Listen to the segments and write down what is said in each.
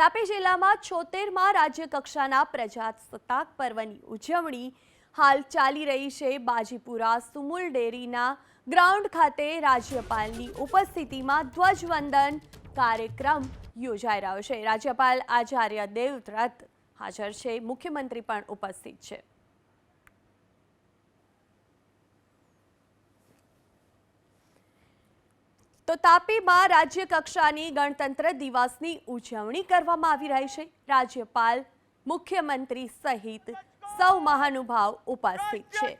તાપી જિલ્લામાં 76માં રાજ્ય કક્ષાના પ્રજાસત્તાક પર્વની ઉજવણી હાલ ચાલી રહી છે। બાજીપુરા સુમુલ ડેરીના ગ્રાઉન્ડ ખાતે રાજ્યપાલની ઉપસ્થિતિમાં ધ્વજવંદન કાર્યક્રમ યોજાઈ રહ્યો છે। રાજ્યપાલ આચાર્ય દેવવ્રત હાજર છે, મુખ્યમંત્રી પણ ઉપસ્થિત છે। તો તાપીમાં રાજ્ય કક્ષાની ગણતંત્ર દિવસની ઉજવણી કરવામાં આવી રહી છે। રાજ્યપાલ, મુખ્યમંત્રી સહિત સૌ મહાનુભાવ ઉપસ્થિત છે।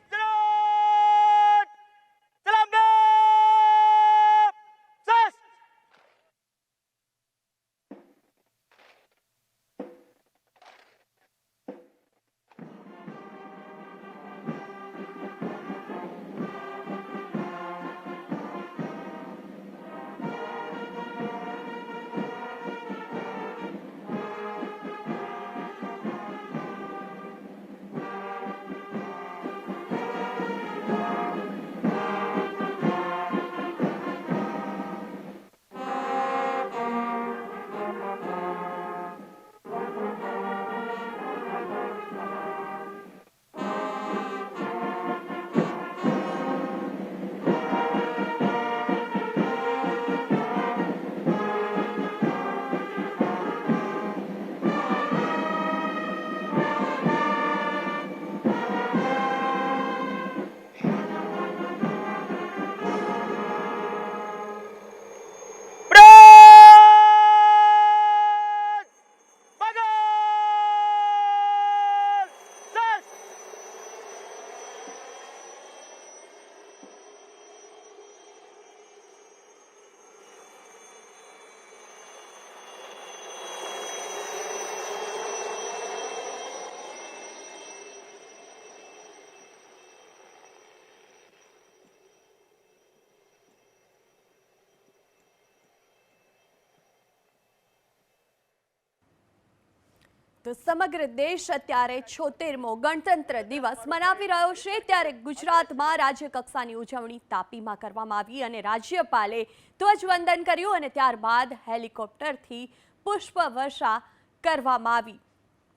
તો સમગ્ર દેશ અત્યારે 76મો ગણતંત્ર દિવસ મનાવી રહ્યો છે, ત્યારે ગુજરાતમાં રાજ્ય કક્ષાની ઉજવણી તાપીમાં કરવામાં આવી અને રાજ્યપાલે ધ્વજવંદન કર્યું અને ત્યારબાદ હેલિકોપ્ટરથી પુષ્પવર્ષા કરવામાં આવી।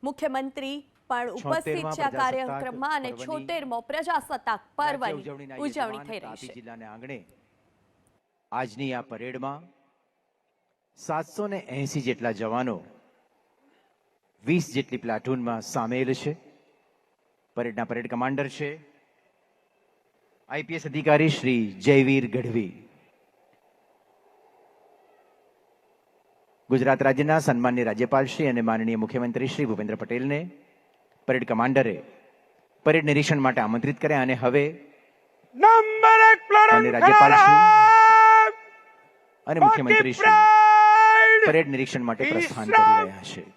મુખ્યમંત્રી પણ ઉપસ્થિત છે આ કાર્યક્રમમાં અને 76મો પ્રજાસત્તાક પર્વની ઉજવણી થઈ રહી છે। જિલ્લાના આંગણે આજની આ પરેડમાં 780 જેટલા જવાનો 20 જેટલી પ્લાટૂનમાં સામેલ છે। પરેડના પરેડ કમાન્ડર છે આઈપીએસ અધિકારી શ્રી જયવીર ગઢવી। ગુજરાત રાજ્યના સન્માનીય રાજ્યપાલ શ્રી અને માનનીય મુખ્યમંત્રી શ્રી ભૂપેન્દ્ર પટેલને પરેડ કમાન્ડરે પરેડ નિરીક્ષણ માટે આમંત્રિત કર્યા અને હવે રાજ્યપાલ શ્રી અને મુખ્યમંત્રી શ્રી પરેડ નિરીક્ષણ માટે પ્રસ્થાન કરી રહ્યા છે।